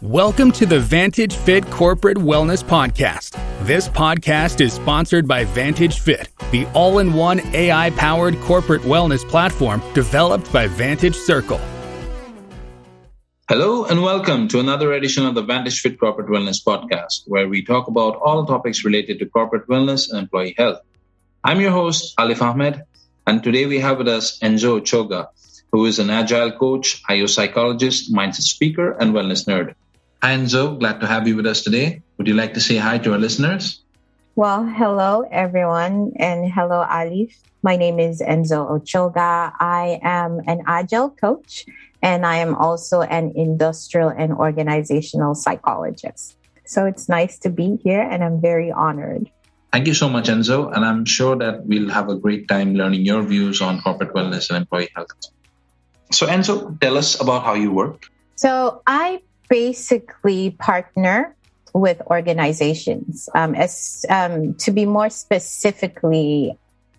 Welcome to the Vantage Fit Corporate Wellness Podcast. This podcast is sponsored by Vantage Fit, the all-in-one AI-powered corporate wellness platform developed by Vantage Circle. Hello and welcome to another edition of the Vantage Fit Corporate Wellness Podcast, where we talk about all topics related to corporate wellness and employee health. I'm your host, Alif Ahmed, and today we have with us Enzo Ochoga, who is an agile coach, IO psychologist, mindset speaker, and wellness nerd. Hi, Enzo. Glad to have you with us today. Would you like to say hi to our listeners? Well, hello, everyone, and hello, Alif. My name is Enzo Ochoga. I am an agile coach, and I am also an industrial and organizational psychologist. So it's nice to be here, and I'm very honored. Thank you so much, Enzo. And I'm sure that we'll have a great time learning your views on corporate wellness and employee health. So, Enzo, tell us about how you work. So I basically partner with organizations. To be more specifically,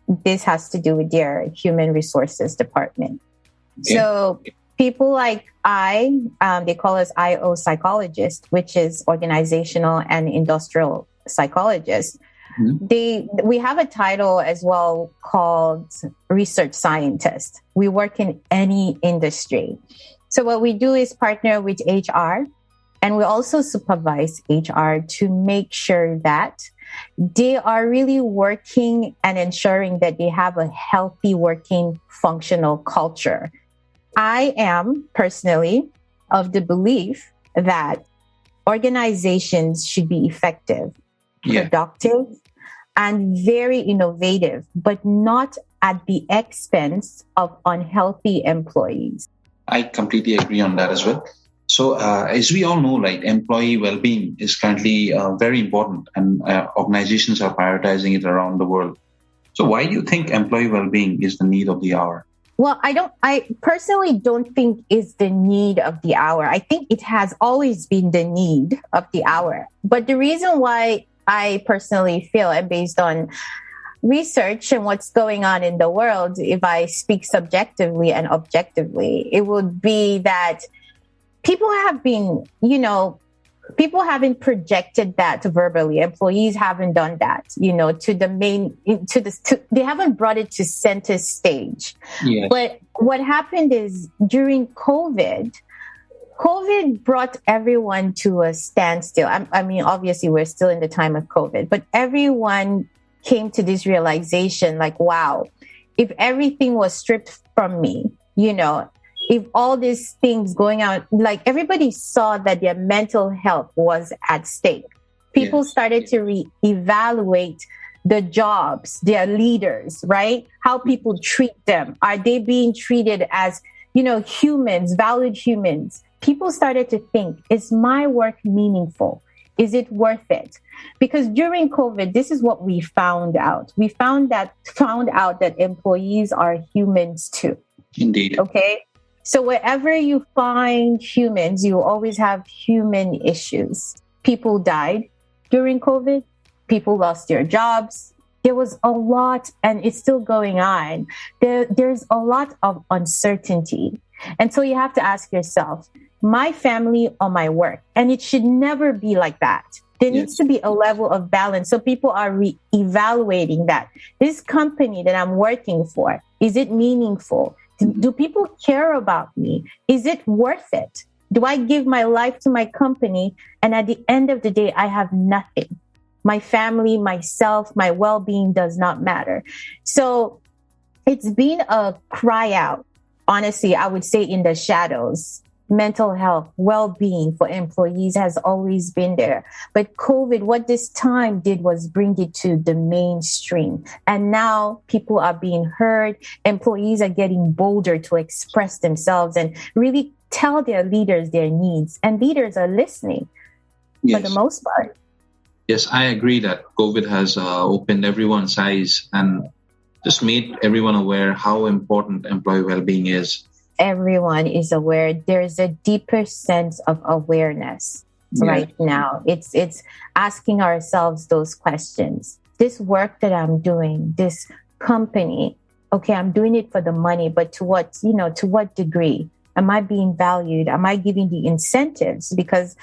this has to do with their human resources department. Okay. So people like they call us IO psychologists, which is organizational and industrial psychologists. Mm-hmm. We have a title as well called research scientist. We work in any industry. So what we do is partner with HR, and we also supervise HR to make sure that they are really working and ensuring that they have a healthy working functional culture. I am personally of the belief that organizations should be effective, productive, and very innovative, but not at the expense of unhealthy employees. I completely agree on that as well. So as we all know, right, employee well-being is currently very important, and organizations are prioritizing it around the world. So why do you think employee well-being is the need of the hour? Well, I personally don't think it's the need of the hour. I think it has always been the need of the hour. But the reason why I personally feel, and based on research and what's going on in the world, if I speak subjectively and objectively, it would be that people haven't projected that verbally. Employees haven't done that, they haven't brought it to center stage. Yes. But what happened is during COVID brought everyone to a standstill. I mean, obviously we're still in the time of COVID, but everyone came to this realization like, wow, if everything was stripped from me, if all these things going on, like everybody saw that their mental health was at stake. People started to reevaluate the jobs, their leaders, right? How people treat them. Are they being treated as, humans, valued humans? People started to think, is my work meaningful? Is it worth it? Because during COVID, this is what we found out. We found out that employees are humans too. Indeed. Okay. So wherever you find humans, you always have human issues. People died during COVID. People lost their jobs. There was a lot, and it's still going on. There's a lot of uncertainty. And so you have to ask yourself, my family or my work? And it should never be like that. There needs to be a level of balance. So people are re-evaluating that. This company that I'm working for, is it meaningful? Do people care about me? Is it worth it? Do I give my life to my company? And at the end of the day, I have nothing. My family, myself, my well-being does not matter. So it's been a cry out. Honestly, I would say in the shadows. Mental health, well-being for employees has always been there. But COVID, what this time did was bring it to the mainstream. And now people are being heard. Employees are getting bolder to express themselves and really tell their leaders their needs. And leaders are listening for the most part. Yes, I agree that COVID has opened everyone's eyes and just made everyone aware how important employee well-being is. Everyone is aware. There's a deeper sense of awareness right now. It's asking ourselves those questions. This work that I'm doing, this company, okay, I'm doing it for the money, but to what degree? Am I being valued? Am I giving the incentives? Because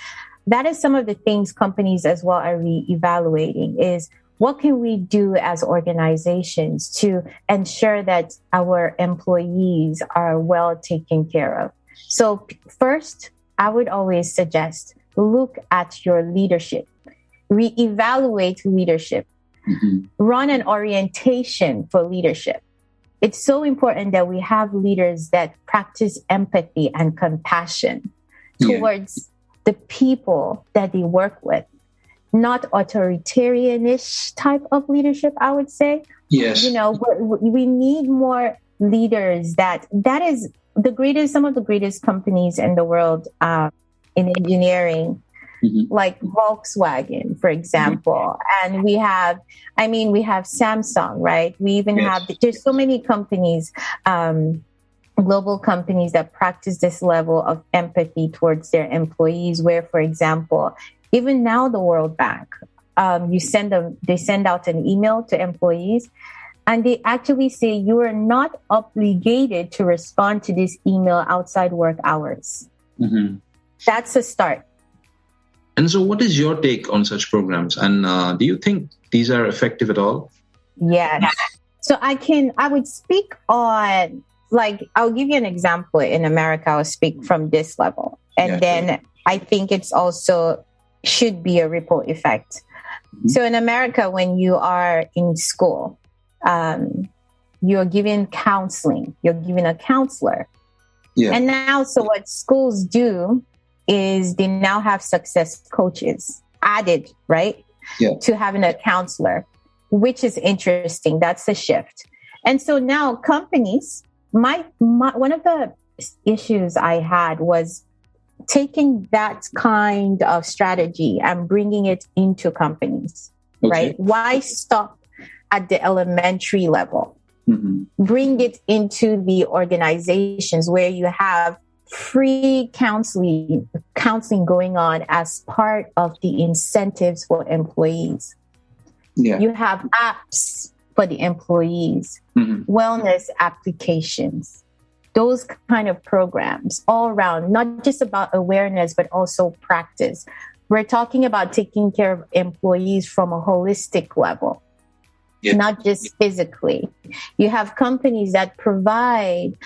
that is some of the things companies as well are re-evaluating is what can we do as organizations to ensure that our employees are well taken care of? So first, I would always suggest look at your leadership, re-evaluate leadership, run an orientation for leadership. It's so important that we have leaders that practice empathy and compassion towards the people that they work with. Not authoritarianish type of leadership, I would say. Yes. You know, we need more leaders that is the greatest, some of the greatest companies in the world in engineering, like Volkswagen, for example. And we have Samsung, right? We even have, there's so many companies, global companies that practice this level of empathy towards their employees, where, for example, even now the World Bank, they send out an email to employees and they actually say you are not obligated to respond to this email outside work hours. That's a start. And so what is your take on such programs? And do you think these are effective at all? Yes. So I would speak on, like, I'll give you an example. In America, I'll speak from this level. And then I think it's also should be a ripple effect. So in America, when you are in school, you're given counseling, you're given a counselor. And now, so what schools do is they now have success coaches added, right? To having a counselor, which is interesting. That's a shift. And so now companies, my one of the issues I had was taking that kind of strategy and bringing it into companies, right? Why stop at the elementary level? Bring it into the organizations where you have free counseling going on as part of the incentives for employees. You have apps for the employees, wellness applications, those kind of programs all around, not just about awareness, but also practice. We're talking about taking care of employees from a holistic level, not just physically. You have companies that provide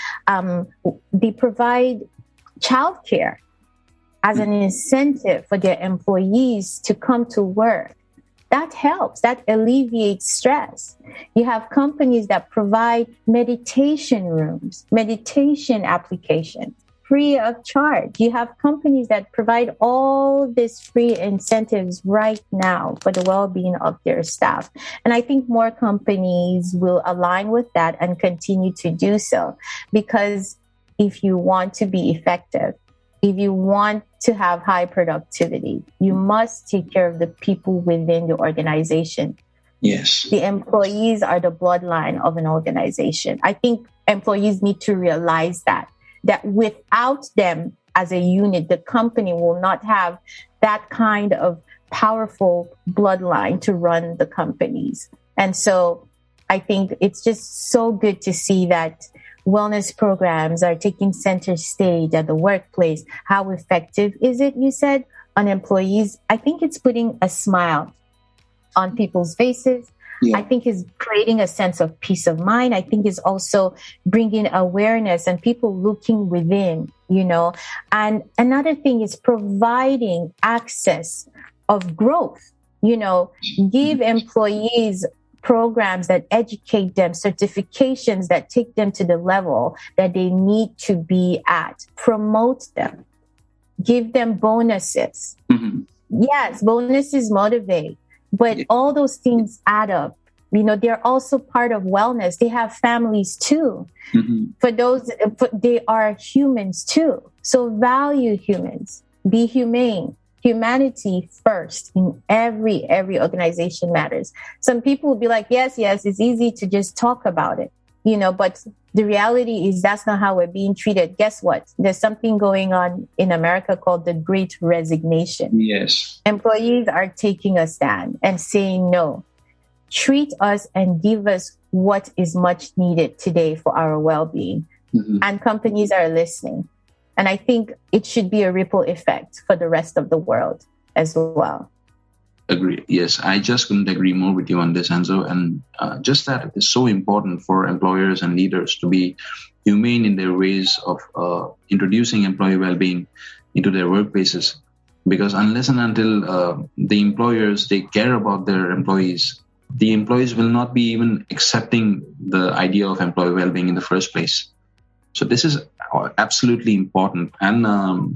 childcare as an incentive for their employees to come to work. That helps. That alleviates stress. You have companies that provide meditation rooms, meditation applications, free of charge. You have companies that provide all these free incentives right now for the well-being of their staff. And I think more companies will align with that and continue to do so. Because if you want to be effective, if you want to have high productivity, you must take care of the people within the organization. The employees are the bloodline of an organization. I think employees need to realize that without them as a unit, the company will not have that kind of powerful bloodline to run the companies. And so I think it's just so good to see that wellness programs are taking center stage at the workplace. How effective is it, you said, on employees? I think it's putting a smile on people's faces. I think it's creating a sense of peace of mind. I think it's also bringing awareness and people looking within, you know. And another thing is providing access of growth, you know, give employees programs that educate them, certifications that take them to the level that they need to be at, promote them, give them bonuses. Yes, bonuses motivate, but all those things add up. You know, they're also part of wellness. They have families too. They are humans too. So value humans, be humane. Humanity first in every organization matters. Some people will be like, yes, it's easy to just talk about it, you know, but the reality is that's not how we're being treated. Guess what? There's something going on in America called the Great Resignation. Employees are taking a stand and saying, no, treat us and give us what is much needed today for our well-being. And companies are listening. And I think it should be a ripple effect for the rest of the world as well. Agree. Yes, I just couldn't agree more with you on this, Enzo. And just that it is so important for employers and leaders to be humane in their ways of introducing employee well-being into their workplaces. Because unless and until the employers, they care about their employees, the employees will not be even accepting the idea of employee well-being in the first place. So this is absolutely important. And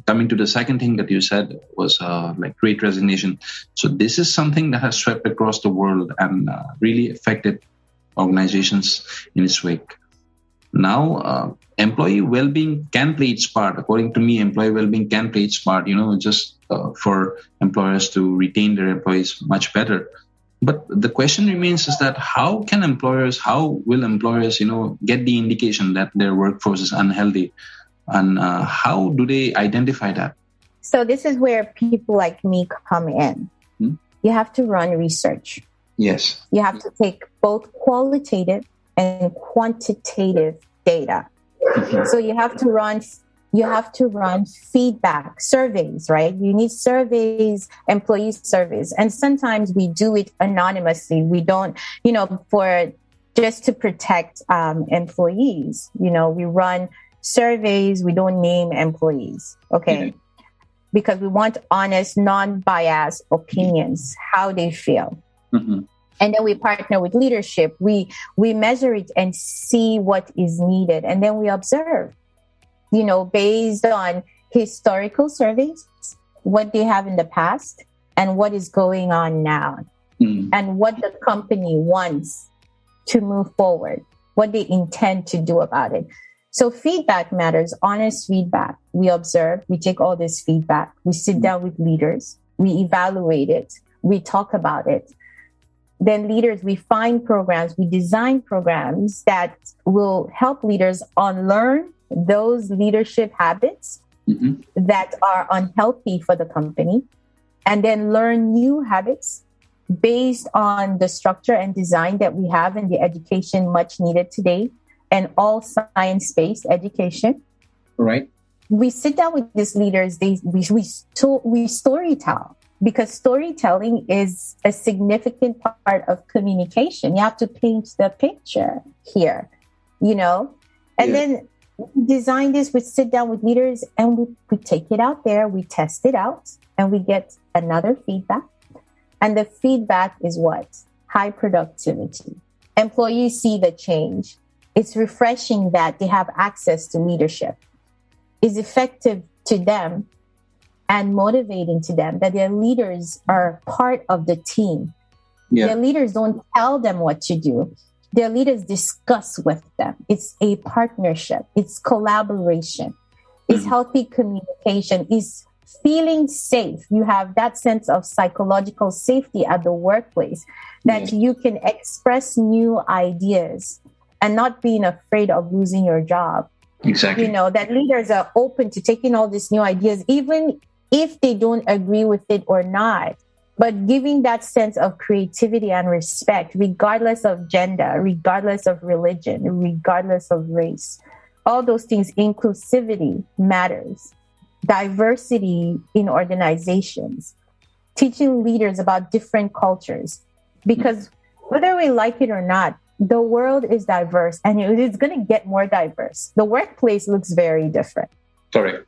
coming to the second thing that you said was like Great Resignation. So this is something that has swept across the world and really affected organizations in its wake. Now, employee well-being can play its part. According to me, employee well-being can play its part, just for employers to retain their employees much better. But the question remains is that how will employers, get the indication that their workforce is unhealthy? And how do they identify that? So this is where people like me come in. You have to run research. Yes. You have to take both qualitative and quantitative data. So you have to run feedback surveys, right? You need surveys, employee surveys. And sometimes we do it anonymously. We don't, for just to protect employees, we run surveys. We don't name employees. Okay. Mm-hmm. Because we want honest, non-biased opinions, how they feel. Mm-hmm. And then we partner with leadership. We measure it and see what is needed. And then we observe, based on historical surveys, what they have in the past and what is going on now, and what the company wants to move forward, what they intend to do about it. So feedback matters, honest feedback. We observe, we take all this feedback, we sit down with leaders, we evaluate it, we talk about it. Then leaders, we find programs, we design programs that will help leaders unlearn those leadership habits that are unhealthy for the company, and then learn new habits based on the structure and design that we have in the education much needed today, and all science-based education. Right. We sit down with these leaders, we storytell. Because storytelling is a significant part of communication. You have to paint the picture here, and then design this. We sit down with leaders and we take it out there, we test it out, and we get another feedback. And the feedback is what? High productivity. Employees see the change. It's refreshing that they have access to leadership. It's effective to them and motivating to them that their leaders are part of the team. Yeah. Their leaders don't tell them what to do. Their leaders discuss with them. It's a partnership. It's collaboration. It's healthy communication. It's feeling safe. You have that sense of psychological safety at the workplace, that you can express new ideas and not being afraid of losing your job. Exactly. That leaders are open to taking all these new ideas, even if they don't agree with it or not, but giving that sense of creativity and respect, regardless of gender, regardless of religion, regardless of race. All those things, inclusivity matters. Diversity in organizations, teaching leaders about different cultures, because whether we like it or not, the world is diverse and it's going to get more diverse. The workplace looks very different. Correct.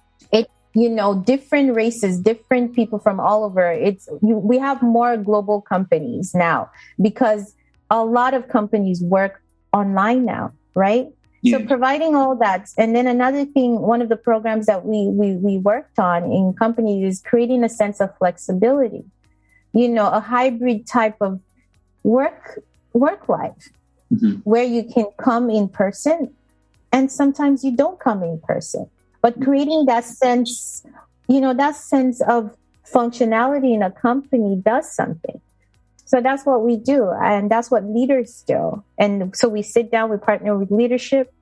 Different races, different people from all over. We have more global companies now because a lot of companies work online now, right? Yeah. So providing all that. And then another thing, one of the programs that we worked on in companies is creating a sense of flexibility, a hybrid type of work life where you can come in person and sometimes you don't come in person. But creating that sense, of functionality in a company does something. So that's what we do. And that's what leaders do. And so we sit down, we partner with leadership,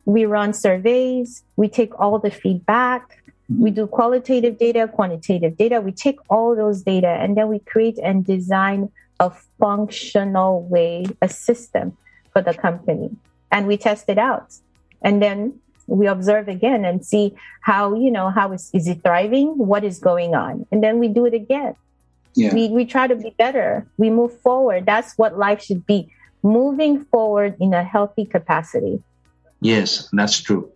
we run surveys, we take all the feedback, we do qualitative data, quantitative data, we take all those data, and then we create and design a functional way, a system for the company. And we test it out. And then We observe again and see how, how is it thriving? What is going on? And then we do it again. Yeah. We try to be better. We move forward. That's what life should be. Moving forward in a healthy capacity. Yes, that's true.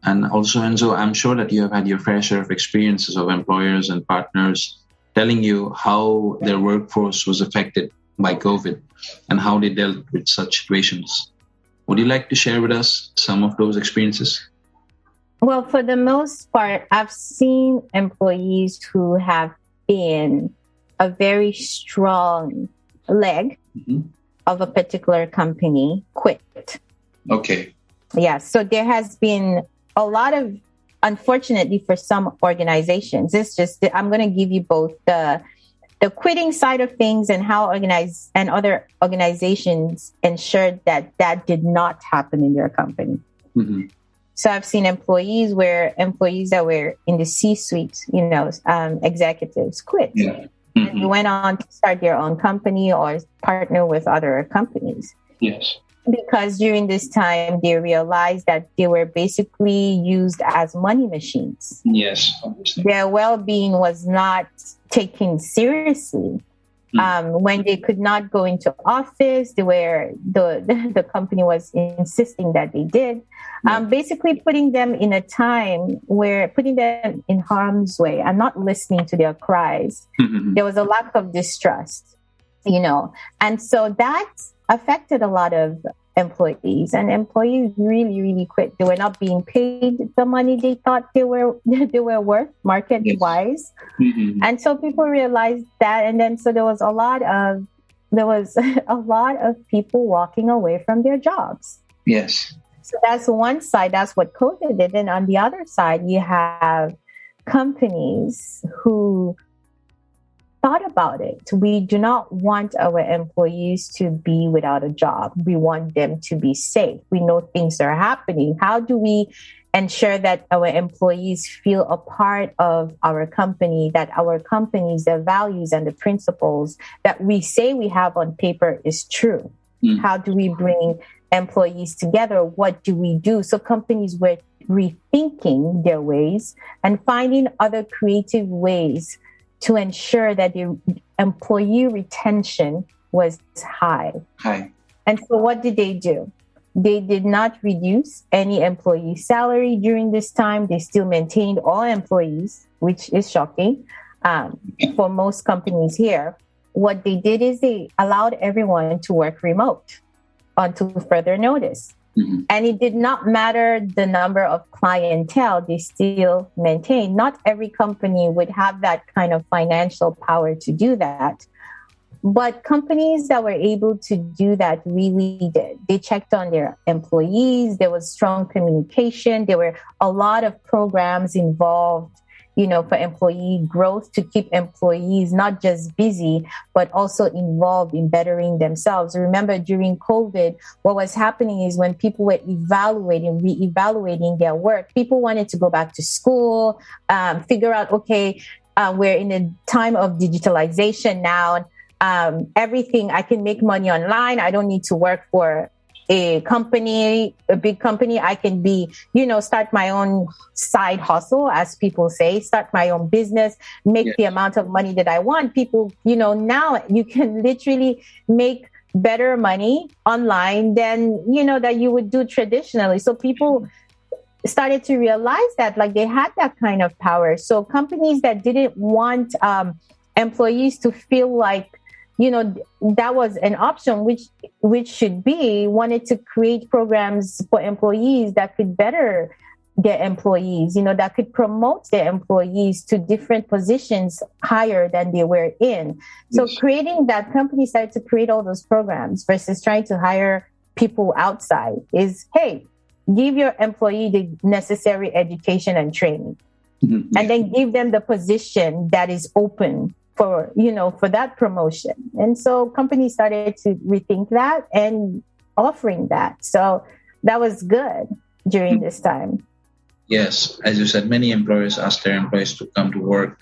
And also, Enzo, I'm sure that you have had your fair share of experiences of employers and partners telling you how their workforce was affected by COVID and how they dealt with such situations. Would you like to share with us some of those experiences? Well, for the most part, I've seen employees who have been a very strong leg of a particular company quit. Okay. Yeah. So there has been a lot of, unfortunately, for some organizations, it's just, I'm going to give you both the quitting side of things and how other organizations ensured that did not happen in their company. Mm-hmm. So I've seen employees that were in the C-suite, executives quit. Yeah. Mm-hmm. And went on to start their own company or partner with other companies. Yes. Because during this time, they realized that they were basically used as money machines. Yes. Obviously. Their well-being was not taken seriously. When they could not go into office, the company was insisting that they did. Basically putting them in harm's way and not listening to their cries. Mm-hmm. There was a lack of distrust, and so that affected a lot of employees, and employees really, really quit. They were not being paid the money they thought they were worth market wise. Mm-hmm. And so people realized that, and then so there was a lot of people walking away from their jobs. Yes. So that's one side. That's what COVID did. And on the other side, you have companies who thought about it. We do not want our employees to be without a job. We want them to be safe. We know things are happening. How do we ensure that our employees feel a part of our company, that our company's, their values and the principles that we say we have on paper is true? How do we bring employees together? What do we do? So companies were rethinking their ways and finding other creative ways to ensure that the employee retention was high. And so what did they do? They did not reduce any employee salary during this time. They still maintained all employees, which is shocking for most companies here. What they did is they allowed everyone to work remote until further notice. Mm-hmm. And it did not matter the number of clientele, they still maintained. Not every company would have that kind of financial power to do that. But companies that were able to do that really did. They checked on their employees. There was strong communication. There were a lot of programs involved, for employee growth, to keep employees not just busy, but also involved in bettering themselves. Remember, during COVID, what was happening is when people were reevaluating their work, people wanted to go back to school, figure out, we're in a time of digitalization now. Everything, I can make money online. I don't need to work for a big company. I can start my own side hustle, as people say, start my own business, make the amount of money that I want. People, now you can literally make better money online than, that you would do traditionally. So people started to realize that they had that kind of power. So companies that didn't want employees to feel like, that was an option, which should be, wanted to create programs for employees that could better their employees, that could promote their employees to different positions higher than they were in. So creating that, company started to create all those programs versus trying to hire people outside is, hey, give your employee the necessary education and training, and then give them the position that is open for that promotion. And so companies started to rethink that and offering that. So that was good during this time. Yes, as you said, many employers asked their employees to come to work.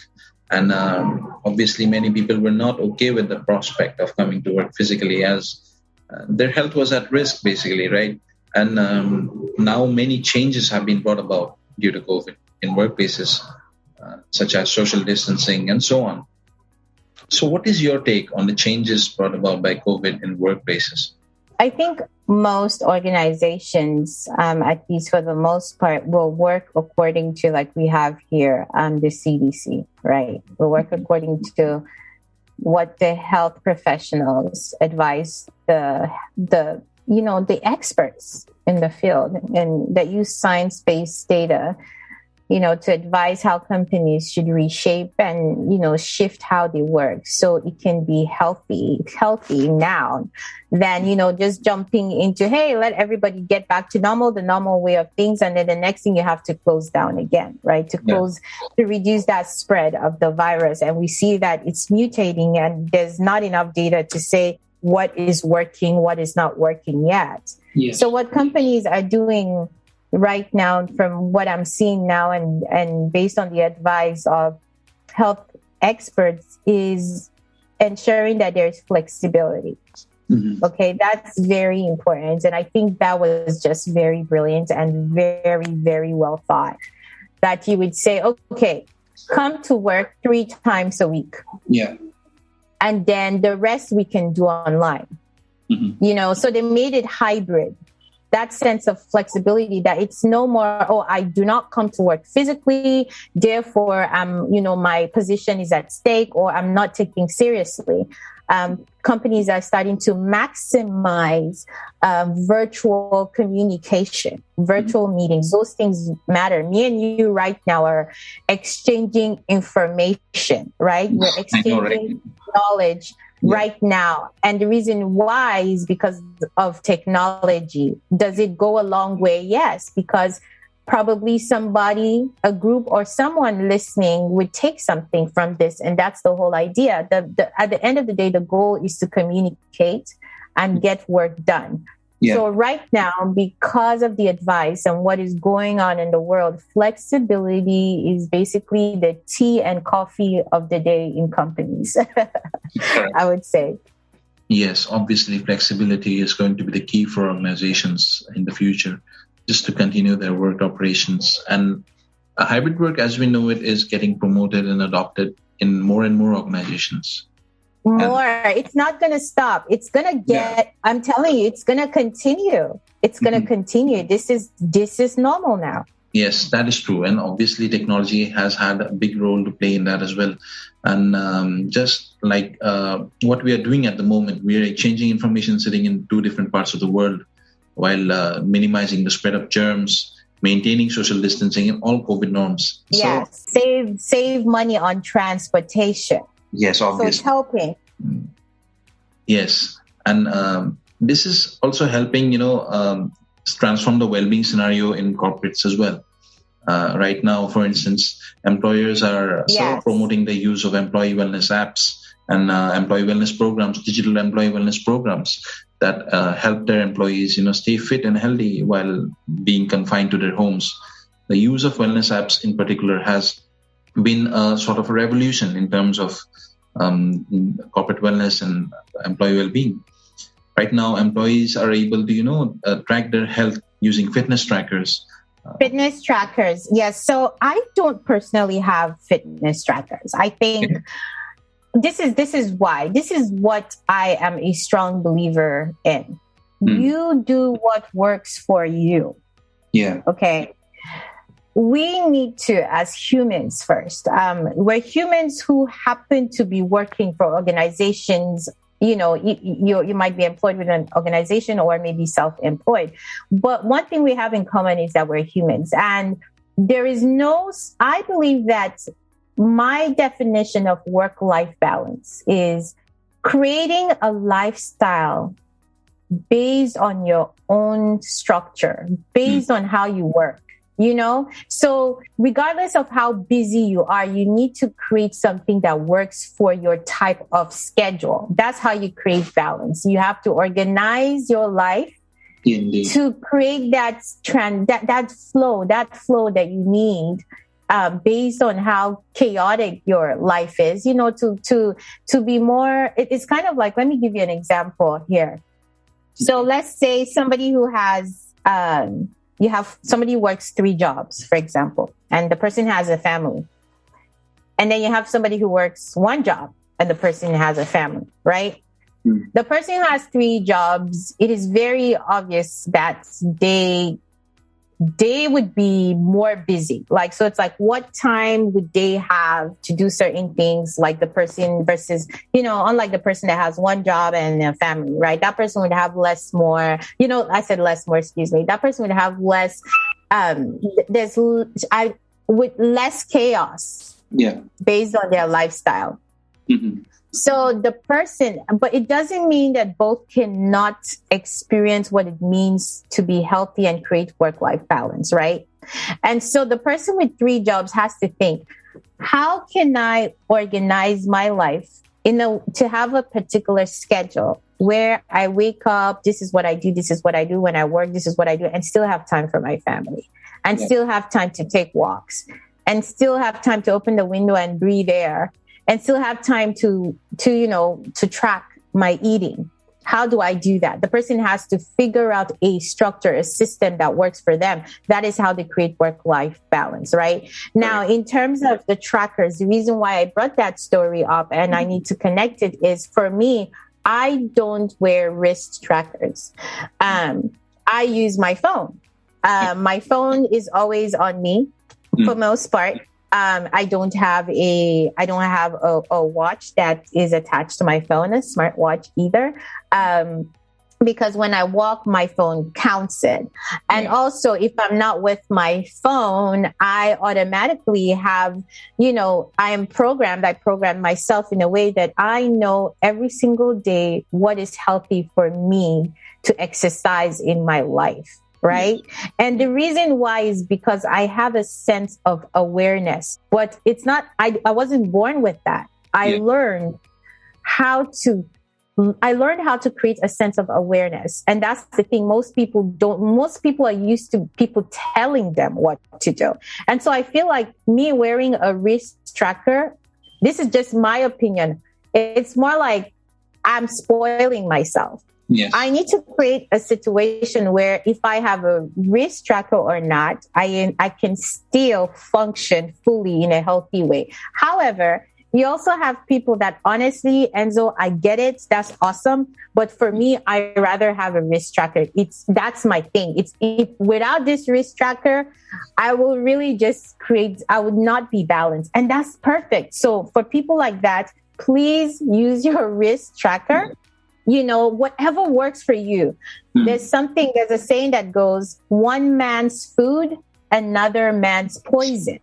And obviously many people were not okay with the prospect of coming to work physically, as their health was at risk, basically, right? And now many changes have been brought about due to COVID in workplaces, such as social distancing and so on. So what is your take on the changes brought about by COVID in workplaces? I think most organizations, at least for the most part, will work according to, like we have here, the CDC, right? Will work according to what the health professionals advise the experts in the field and that use science-based data, to advise how companies should reshape and, shift how they work so it can be healthy now than, just jumping into, hey, let everybody get back to the normal way of things. And then the next thing you have to close down again, right? To reduce that spread of the virus. And we see that it's mutating and there's not enough data to say what is working, what is not working yet. Yes. So what companies are doing right now, from what I'm seeing now and based on the advice of health experts, is ensuring that there's flexibility. Mm-hmm. Okay, that's very important. And I think that was just very brilliant and very, very well thought. That you would say, okay, come to work 3 times a week. Yeah. And then the rest we can do online. Mm-hmm. So they made it hybrid. That sense of flexibility, that it's no more, I do not come to work physically, therefore my position is at stake, or I'm not taking seriously. Companies are starting to maximize virtual communication, virtual meetings. Those things matter. Me and you right now are exchanging information, right? We're exchanging knowledge right now. And the reason why is because of technology. Does it go a long way? Yes, because probably somebody, a group or someone listening would take something from this. And that's the whole idea. At the end of the day, the goal is to communicate and get work done. Yeah. So right now, because of the advice and what is going on in the world, flexibility is basically the tea and coffee of the day in companies, I would say. Yes, obviously flexibility is going to be the key for organizations in the future, just to continue their work operations. And a hybrid work, as we know it, is getting promoted and adopted in more and more organizations. It's not going to stop. It's going to get, I'm telling you, it's going to continue. It's going to continue. This is normal now. Yes, that is true. And obviously technology has had a big role to play in that as well. And just like what we are doing at the moment, we are exchanging information sitting in 2 different parts of the world while minimizing the spread of germs, maintaining social distancing and all COVID norms. Yes, so, save money on transportation. Yes, obviously. So it's helping. Yes. And this is also helping, transform the well-being scenario in corporates as well. Right now, for instance, employers are sort of promoting the use of employee wellness apps and employee wellness programs, digital employee wellness programs that help their employees, stay fit and healthy while being confined to their homes. The use of wellness apps in particular has been a sort of a revolution in terms of corporate wellness and employee well-being. Right now, employees are able to, track their health using fitness trackers. Fitness trackers, yes. So I don't personally have fitness trackers. I think this is why. This is what I am a strong believer in. You do what works for you. Yeah. Okay. We need to, as humans first, we're humans who happen to be working for organizations. You might be employed with an organization or maybe self-employed. But one thing we have in common is that we're humans. And I believe that my definition of work-life balance is creating a lifestyle based on your own structure, based on how you work. So regardless of how busy you are, you need to create something that works for your type of schedule. That's how you create balance. You have to organize your life to create that flow that you need based on how chaotic your life is, to be more, it's kind of like, let me give you an example here. So let's say somebody who has, you have somebody who works 3 jobs, for example, and the person has a family. And then you have somebody who works 1 job and the person has a family, right? The person who has 3 jobs, it is very obvious that they would be more busy. Like, so it's like, what time would they have to do certain things, like the person versus, unlike the person that has 1 job and a family, right? That person would have that person would have less, with less chaos. Yeah. Based on their lifestyle. Mm-hmm. So but it doesn't mean that both cannot experience what it means to be healthy and create work-life balance, right? And so the person with 3 jobs has to think, how can I organize my life to have a particular schedule where I wake up, this is what I do, this is what I do. When I work, this is what I do, and still have time for my family, and still have time to take walks, and still have time to open the window and breathe air, and still have time to track my eating. How do I do that? The person has to figure out a structure, a system that works for them. That is how they create work-life balance, right? Now, in terms of the trackers, the reason why I brought that story up and I need to connect it is, for me, I don't wear wrist trackers. I use my phone. My phone is always on me for most part. I don't have a watch that is attached to my phone, a smartwatch either. Because when I walk, my phone counts it. And also, if I'm not with my phone, I automatically have, I program myself in a way that I know every single day what is healthy for me to exercise in my life. Right. And the reason why is because I have a sense of awareness, but it's not, I wasn't born with that. I learned how to create a sense of awareness. And that's the thing. Most people are used to people telling them what to do. And so I feel like me wearing a wrist tracker, this is just my opinion. It's more like I'm spoiling myself. Yes. I need to create a situation where if I have a wrist tracker or not, I can still function fully in a healthy way. However, you also have people that honestly, Enzo, I get it. That's awesome. But for me, I rather have a wrist tracker. That's my thing. Without this wrist tracker, I will really I would not be balanced. And that's perfect. So for people like that, please use your wrist tracker. Whatever works for you. There's a saying that goes, one man's food, another man's poison,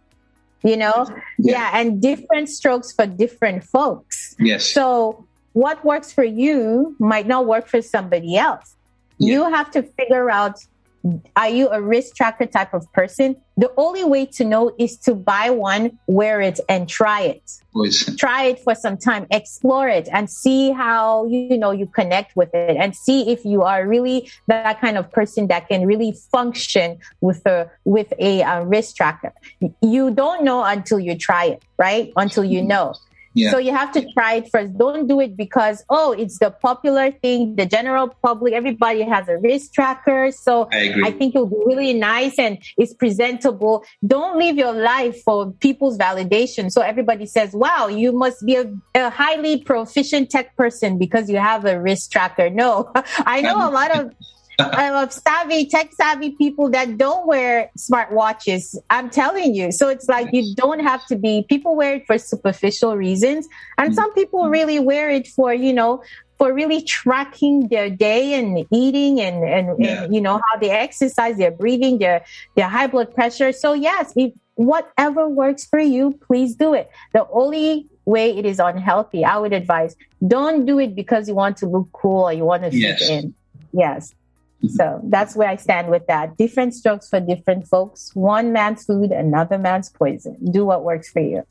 and different strokes for different folks. Yes. So what works for you might not work for somebody else. Yeah. You have to figure out, are you a wrist tracker type of person? The only way to know is to buy one, wear it, and try it. Try it for some time, explore it, and see how you connect with it, and see if you are really that kind of person that can really function with a wrist tracker. You don't know until you try it, right? Until you know. Yeah. So you have to try it first. Don't do it because, it's the popular thing. The general public, everybody has a wrist tracker. So I think it'll be really nice and it's presentable. Don't live your life for people's validation. So everybody says, wow, you must be a highly proficient tech person because you have a wrist tracker. No, I know a lot of tech savvy people that don't wear smartwatches. I'm telling you. So it's like, you don't have to be, people wear it for superficial reasons. And some people really wear it for, for really tracking their day and eating and how they exercise, their breathing, their high blood pressure. So yes, if whatever works for you, please do it. The only way it is unhealthy, I would advise, don't do it because you want to look cool or you want to fit in. Yes. So that's where I stand with that. Different strokes for different folks. One man's food, another man's poison. Do what works for you.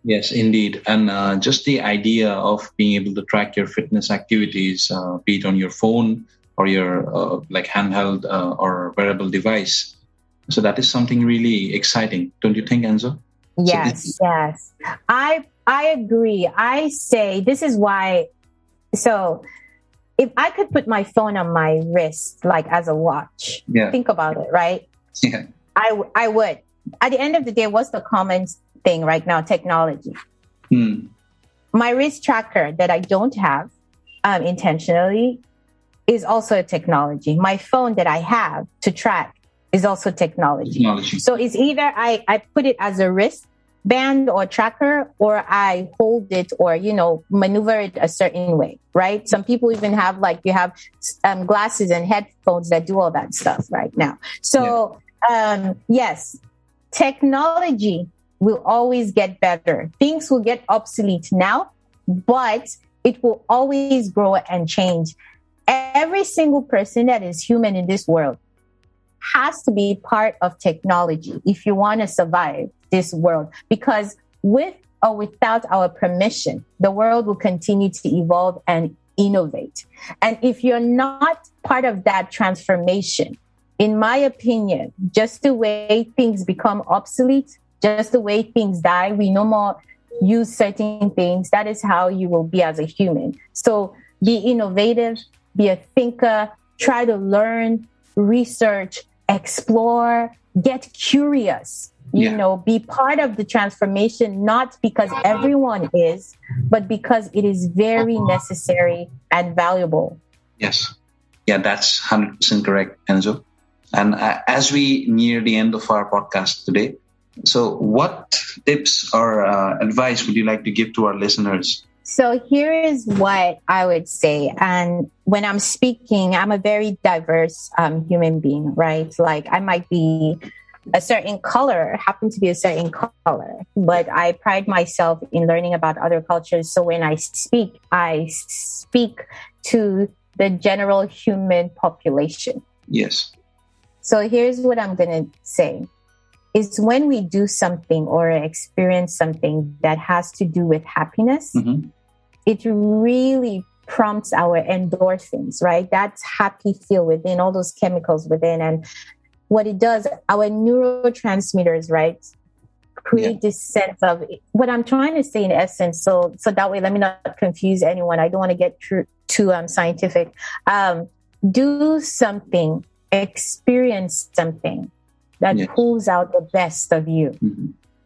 Yes, indeed. And just the idea of being able to track your fitness activities, be it on your phone or your handheld or wearable device. So that is something really exciting. Don't you think, Enzo? Yes, yes. I agree. I say this is why. So if I could put my phone on my wrist, like as a watch, think about it, right? Yeah. I would. At the end of the day, what's the common thing right now? Technology. My wrist tracker that I don't have intentionally is also a technology. My phone that I have to track is also technology. So it's either I put it as a wristband or tracker, or I hold it or, maneuver it a certain way, right? Some people even have glasses and headphones that do all that stuff right now. So yes, technology will always get better. Things will get obsolete now, but it will always grow and change. Every single person that is human in this world has to be part of technology if you want to survive this world, because with or without our permission, the world will continue to evolve and innovate. And if you're not part of that transformation, in my opinion, just the way things become obsolete, just the way things die, we no more use certain things. That is how you will be as a human. So be innovative, be a thinker, try to learn, research, explore, get curious, be part of the transformation, not because everyone is, but because it is very necessary and valuable. Yes. Yeah, that's 100% correct, Enzo. And as we near the end of our podcast today, so what tips or advice would you like to give to our listeners? So here is what I would say. And when I'm speaking, I'm a very diverse human being, right? Like I might be a certain color, happen to be a certain color, but I pride myself in learning about other cultures. So when I speak to the general human population. Yes. So here's what I'm going to say. Is when we do something or experience something that has to do with happiness, it really prompts our endorphins, right? That's happy feel within, all those chemicals within. And what it does, our neurotransmitters, right, create this sense of what I'm trying to say in essence. So that way, let me not confuse anyone. I don't want to get too scientific. Do something, experience something that pulls out the best of you.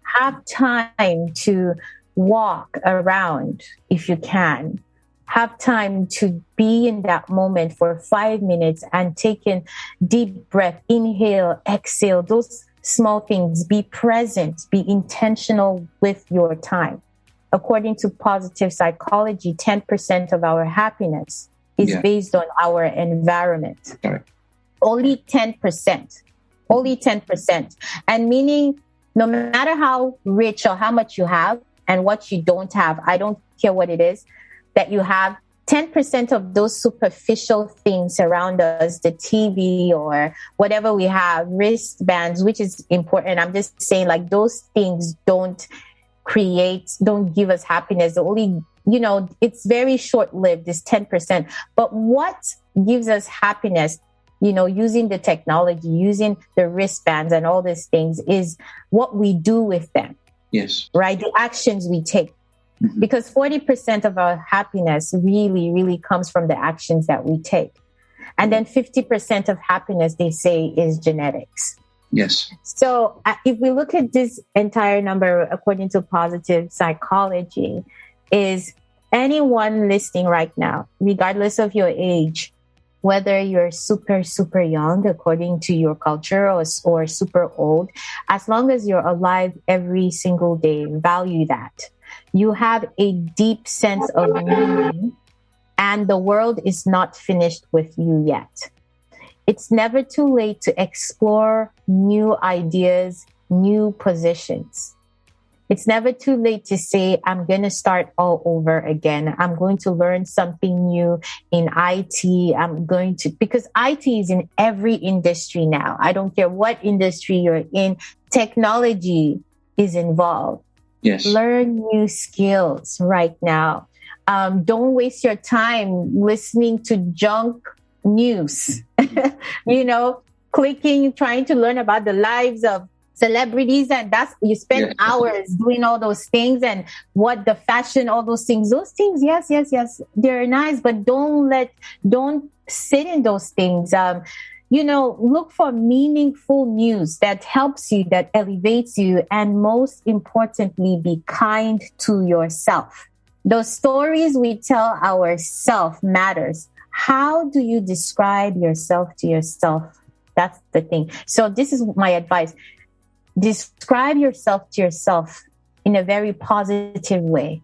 Have time to walk around if you can. Have time to be in that moment for 5 minutes and take in deep breath, inhale, exhale, those small things. Be present, be intentional with your time. According to positive psychology, 10% of our happiness is based on our environment. Only 10%. Only 10%. And meaning, no matter how rich or how much you have and what you don't have, I don't care what it is that you have, 10% of those superficial things around us, the TV or whatever we have, wristbands, which is important. I'm just saying, like, those things don't give us happiness. The only, it's very short-lived, this 10%. But what gives us happiness, using the technology, using the wristbands and all these things, is what we do with them. Yes. Right? The actions we take. Because 40% of our happiness really, really comes from the actions that we take. And then 50% of happiness, they say, is genetics. Yes. So if we look at this entire number, according to positive psychology, is anyone listening right now, regardless of your age, whether you're super, super young, according to your culture, or super old, as long as you're alive every single day, value that. You have a deep sense of meaning, and the world is not finished with you yet. It's never too late to explore new ideas, new positions. It's never too late to say, I'm going to start all over again. I'm going to learn something new in IT. Because IT is in every industry now. I don't care what industry you're in. Technology is involved. Yes. Learn new skills right now. Don't waste your time listening to junk news. Clicking, trying to learn about the lives of celebrities, and you spend hours doing all those things, and what the fashion, all those things, yes, they're nice, but don't sit in those things. Look for meaningful news that helps you, that elevates you, and most importantly, be kind to yourself. Those stories we tell ourselves matters. How do you describe yourself to yourself? That's the thing. So this is my advice. Describe yourself to yourself in a very positive way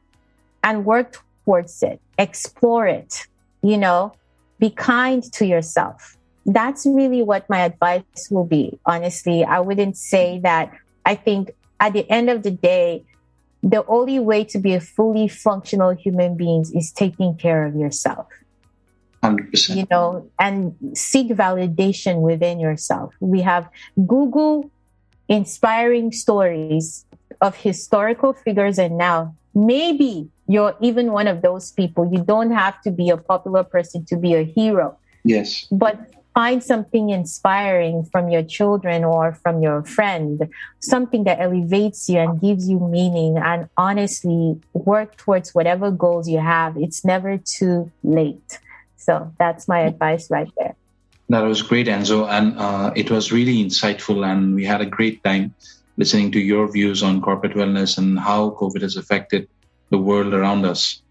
and work towards it. Explore it, be kind to yourself. That's really what my advice will be. Honestly, I wouldn't say that. I think at the end of the day, the only way to be a fully functional human being is taking care of yourself. 100%. And seek validation within yourself. We have Google inspiring stories of historical figures, and now maybe you're even one of those people. You don't have to be a popular person to be a hero. Yes. But find something inspiring from your children or from your friend, something that elevates you and gives you meaning, and honestly work towards whatever goals you have. It's never too late. So that's my advice right there. That was great, Enzo. And it was really insightful. And we had a great time listening to your views on corporate wellness and how COVID has affected the world around us.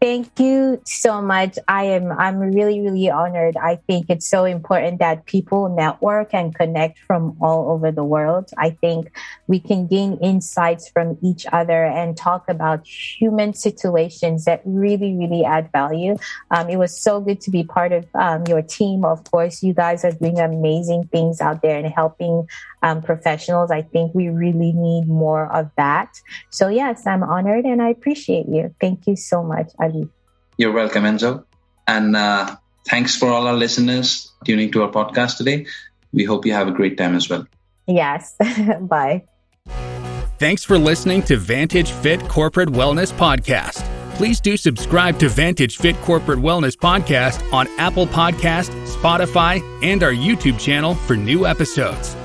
Thank you so much. I'm really, really honored. I think it's so important that people network and connect from all over the world. I think we can gain insights from each other and talk about human situations that really, really add value. It was so good to be part of your team. Of course, you guys are doing amazing things out there and helping professionals. I think we really need more of that. So yes, I'm honored and I appreciate you. Thank you so much, Ali. You're welcome, Enzo. And thanks for all our listeners tuning to our podcast today. We hope you have a great time as well. Yes. Bye. Thanks for listening to Vantage Fit Corporate Wellness Podcast. Please do subscribe to Vantage Fit Corporate Wellness Podcast on Apple Podcasts, Spotify, and our YouTube channel for new episodes.